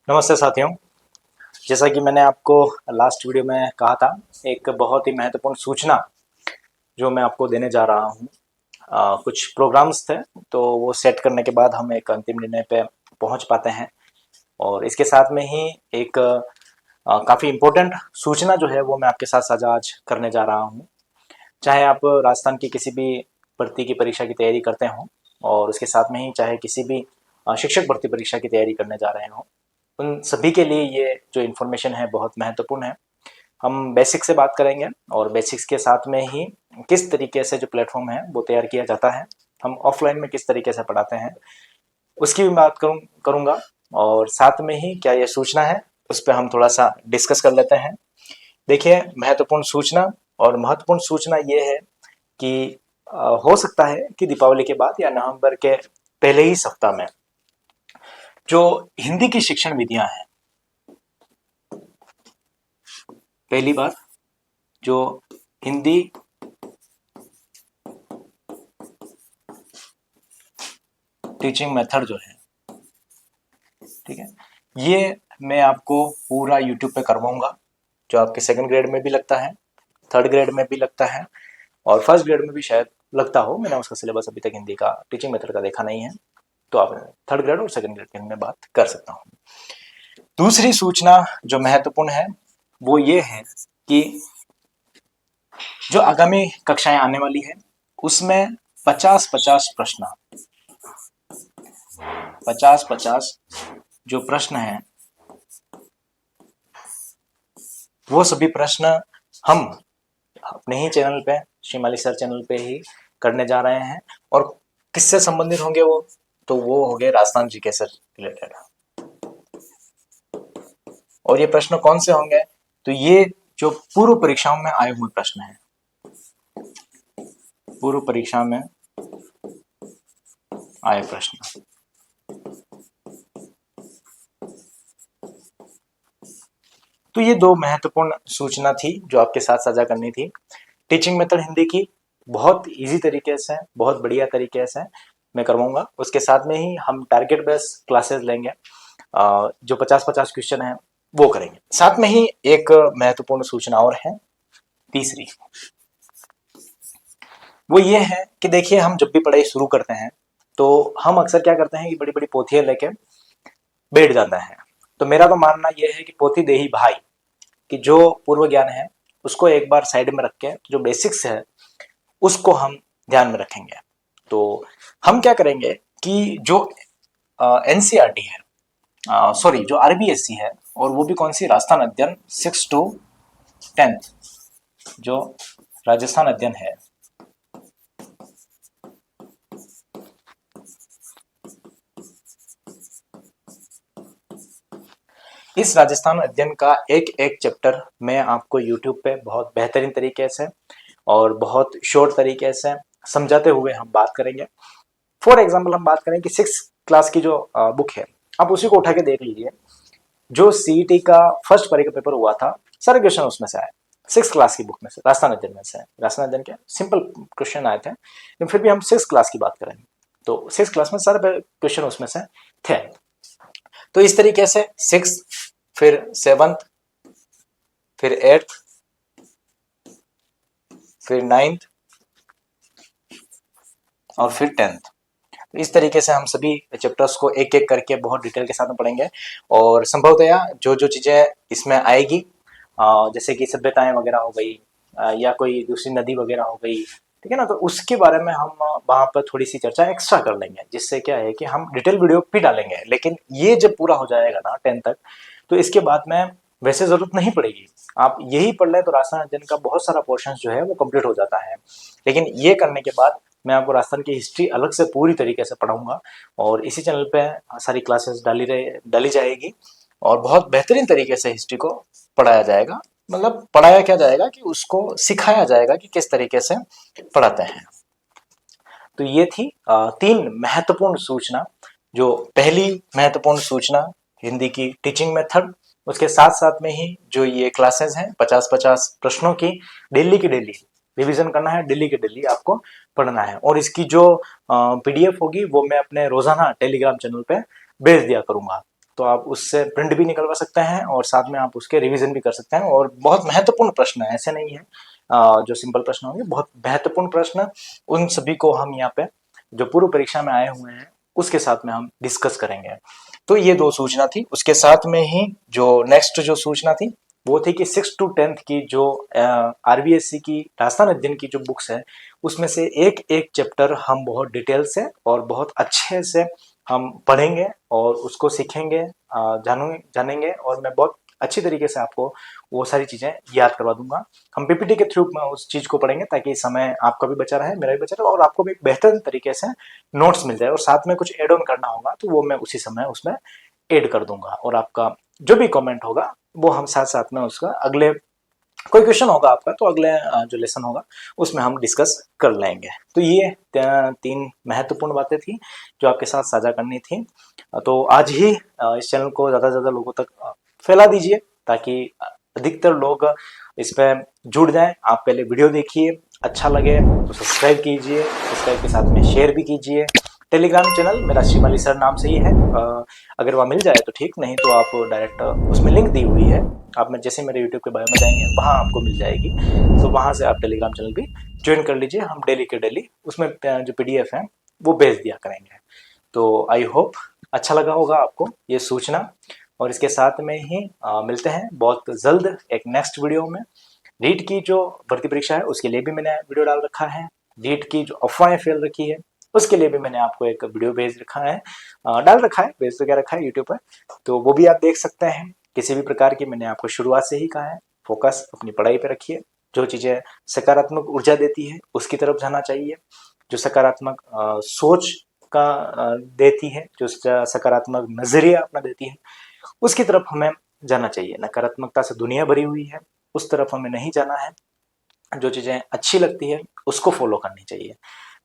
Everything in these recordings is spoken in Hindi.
नमस्ते साथियों। जैसा कि मैंने आपको लास्ट वीडियो में कहा था, एक बहुत ही महत्वपूर्ण सूचना जो मैं आपको देने जा रहा हूँ। कुछ प्रोग्राम्स थे, तो वो सेट करने के बाद हम एक अंतिम निर्णय पे पहुँच पाते हैं। और इसके साथ में ही एक काफ़ी इम्पोर्टेंट सूचना जो है वो मैं आपके साथ साझा आज करने जा रहा हूँ। चाहे आप राजस्थान की किसी भी भर्ती की परीक्षा की तैयारी करते हों, और उसके साथ में ही चाहे किसी भी शिक्षक भर्ती परीक्षा की तैयारी करने जा रहे हों, उन सभी के लिए ये जो इन्फॉर्मेशन है बहुत महत्वपूर्ण है। हम बेसिक से बात करेंगे और बेसिक्स के साथ में ही किस तरीके से जो प्लेटफॉर्म है वो तैयार किया जाता है, हम ऑफलाइन में किस तरीके से पढ़ाते हैं, उसकी भी बात करूँगा। और साथ में ही क्या ये सूचना है उस पर हम थोड़ा सा डिस्कस कर लेते हैं। देखिए, महत्वपूर्ण सूचना और महत्वपूर्ण सूचना ये है कि हो सकता है कि दीपावली के बाद या नवंबर के पहले ही सप्ताह में जो हिंदी की शिक्षण विधियां हैं, पहली बात जो हिंदी टीचिंग मेथड जो है, ठीक है, ये मैं आपको पूरा यूट्यूब पे करवाऊंगा, जो आपके सेकंड ग्रेड में भी लगता है, थर्ड ग्रेड में भी लगता है और फर्स्ट ग्रेड में भी शायद लगता हो। मैंने उसका सिलेबस अभी तक हिंदी का टीचिंग मेथड का देखा नहीं है, तो आप थर्ड ग्रेड और सेकंड ग्रेड की मैं बात कर सकता हूँ। दूसरी सूचना जो महत्वपूर्ण है वो ये है कि जो आगामी कक्षाएं आने वाली है उसमें 50-50 प्रश्न, 50-50 जो प्रश्न हैं वो सभी प्रश्न हम अपने ही चैनल पे, शिमाली सर चैनल पे ही करने जा रहे हैं। और किससे संबंधित होंगे तो वो हो गए राजस्थान जीके से रिलेटेड। और ये प्रश्न कौन से होंगे? तो ये जो पूर्व परीक्षाओं में आए हुए प्रश्न हैं, पूर्व परीक्षा में आए प्रश्न। तो ये दो महत्वपूर्ण सूचना थी जो आपके साथ साझा करनी थी। टीचिंग मेथड हिंदी की बहुत इजी तरीके से, बहुत बढ़िया तरीके से मैं करवाऊंगा। उसके साथ में ही हम टारगेट बेस क्लासेस लेंगे, जो 50-50 क्वेश्चन है वो करेंगे। साथ में ही एक महत्वपूर्ण सूचना और है, तीसरी, वो ये है कि देखिए, हम जब भी पढ़ाई शुरू करते हैं तो हम अक्सर क्या करते हैं कि बड़ी बड़ी पोथियां लेके बैठ जाता है। तो मेरा तो मानना यह है कि पोथी दे ही भाई, कि जो पूर्व ज्ञान है उसको एक बार साइड में रख के जो बेसिक्स है उसको हम ध्यान में रखेंगे। तो हम क्या करेंगे कि जो एनसीईआरटी है, सॉरी जो आरबीएससी है, और वो भी कौन सी, राजस्थान अध्ययन 6 to 10th, जो राजस्थान अध्ययन है, इस राजस्थान अध्ययन का एक एक चैप्टर मैं आपको यूट्यूब पे बहुत बेहतरीन तरीके से और बहुत शॉर्ट तरीके से समझाते हुए हम बात करेंगे। फॉर एग्जाम्पल हम बात करें कि 6th क्लास की जो बुक है, आप उसी को उठा के देख लीजिए। जो सीईटी का फर्स्ट परीक्षा पेपर हुआ था, सारे क्वेश्चन उसमें से आए, 6th क्लास की बुक में से, राजस्थान अध्ययन में से। राजस्थान अध्ययन के सिंपल क्वेश्चन आए थे, लेकिन फिर भी हम 6th क्लास की बात करेंगे तो 6th क्लास में सारे क्वेश्चन उसमें से थे। तो इस तरीके से 6th, फिर 7th, फिर 8th, फिर 9th और फिर 10th, इस तरीके से हम सभी चैप्टर्स को एक एक करके बहुत डिटेल के साथ में पढ़ेंगे। और संभवतया जो जो चीजें इसमें आएगी, जैसे कि सभ्यताएं वगैरह हो गई, या कोई दूसरी नदी वगैरह हो गई, ठीक है ना, तो उसके बारे में हम वहां पर थोड़ी सी चर्चा एक्स्ट्रा कर लेंगे, जिससे क्या है कि हम डिटेल वीडियो भी डालेंगे। लेकिन ये जब पूरा हो जाएगा ना 10th तक, तो इसके बाद में वैसे जरूरत नहीं पड़ेगी, आप यही पढ़ लें तो राजस्थान अध्ययन का बहुत सारा पोर्शन जो है वो कंप्लीट हो जाता है। लेकिन ये करने के बाद मैं आपको राजस्थान की हिस्ट्री अलग से पूरी तरीके से पढ़ाऊंगा, और इसी चैनल पे सारी क्लासेस डाली जाएगी, और बहुत बेहतरीन तरीके से हिस्ट्री को पढ़ाया जाएगा। मतलब पढ़ाया क्या जाएगा कि उसको सिखाया जाएगा कि किस तरीके से पढ़ाते हैं। तो ये थी 3 महत्वपूर्ण सूचना। जो पहली महत्वपूर्ण सूचना हिंदी की टीचिंग मेथड, उसके साथ साथ में ही जो ये क्लासेस हैं 50-50 प्रश्नों की, डेली की डेली रिवीजन करना है, डेली के डेली आपको पढ़ना है। और इसकी जो पीडीएफ होगी वो मैं अपने रोजाना टेलीग्राम चैनल पे भेज दिया करूंगा। तो आप उससे प्रिंट भी निकलवा सकते हैं और साथ में आप उसके रिवीजन भी कर सकते हैं। और बहुत महत्वपूर्ण प्रश्न है, ऐसे नहीं है जो सिंपल प्रश्न होंगे, बहुत महत्वपूर्ण प्रश्न, उन सभी को हम यहाँ पे जो पूर्व परीक्षा में आए हुए हैं उसके साथ में हम डिस्कस करेंगे। तो ये 2 सूचना थी। उसके साथ में ही जो नेक्स्ट जो सूचना थी वो थी कि 6 to 10th की जो RBSC की राजस्थान अध्ययन की जो बुक्स है उसमें से एक एक चैप्टर हम बहुत डिटेल से और बहुत अच्छे से हम पढ़ेंगे और उसको सीखेंगे, जानेंगे और मैं बहुत अच्छी तरीके से आपको वो सारी चीजें याद करवा दूंगा। हम PPT के थ्रू उस चीज को पढ़ेंगे ताकि समय आपका भी बचा रहे, मेरा भी बचा रहे और आपको भी बेहतर तरीके से नोट्स मिल जाए। और साथ में कुछ एड ऑन करना होगा तो वो मैं उसी समय उसमें ऐड कर दूंगा। और आपका जो भी कमेंट होगा वो हम साथ साथ में उसका अगले कोई क्वेश्चन होगा आपका तो अगले जो लेसन होगा उसमें हम डिस्कस कर लेंगे। तो ये 3 महत्वपूर्ण बातें थी जो आपके साथ साझा करनी थी। तो आज ही इस चैनल को ज़्यादा से ज़्यादा लोगों तक फैला दीजिए ताकि अधिकतर लोग इस पर जुड़ जाएं। आप पहले वीडियो देखिए, अच्छा लगे तो सब्सक्राइब कीजिए, सब्सक्राइब के साथ में शेयर भी कीजिए। टेलीग्राम चैनल मेरा शिवाली सर नाम से ही है, अगर वहाँ मिल जाए तो ठीक, नहीं तो आप डायरेक्ट उसमें लिंक दी हुई है, आप में जैसे मेरे यूट्यूब के बायो में जाएंगे वहाँ आपको मिल जाएगी। तो वहाँ से आप टेलीग्राम चैनल भी ज्वाइन कर लीजिए। हम डेली के डेली उसमें जो PDF है वो भेज दिया करेंगे। तो आई होप अच्छा लगा होगा आपको ये सूचना। और इसके साथ में ही मिलते हैं बहुत जल्द एक नेक्स्ट वीडियो में। नीट की जो भर्ती परीक्षा है उसके लिए भी मैंने वीडियो डाल रखा है। नीट की जो अफवाहें फैल रखी है उसके लिए भी मैंने आपको एक वीडियो भेज रखा है, डाल रखा है, भेज तो क्या रखा है यूट्यूब पर, तो वो भी आप देख सकते हैं। किसी भी प्रकार की, मैंने आपको शुरुआत से ही कहा है, फोकस अपनी पढ़ाई पे रखिए। जो चीज़ें सकारात्मक ऊर्जा देती है उसकी तरफ जाना चाहिए। जो सकारात्मक सोच का देती है, जो सकारात्मक नजरिया अपना देती है उसकी तरफ हमें जाना चाहिए। नकारात्मकता से दुनिया भरी हुई है, उस तरफ हमें नहीं जाना है। जो चीज़ें अच्छी लगती है उसको फॉलो करनी चाहिए।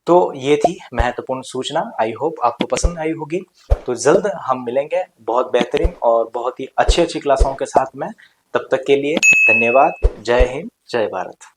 तो ये थी महत्वपूर्ण सूचना, आई होप आपको पसंद आई होगी। तो जल्द हम मिलेंगे बहुत बेहतरीन और बहुत ही अच्छी अच्छी क्लासों के साथ में। तब तक के लिए धन्यवाद। जय हिंद, जय भारत।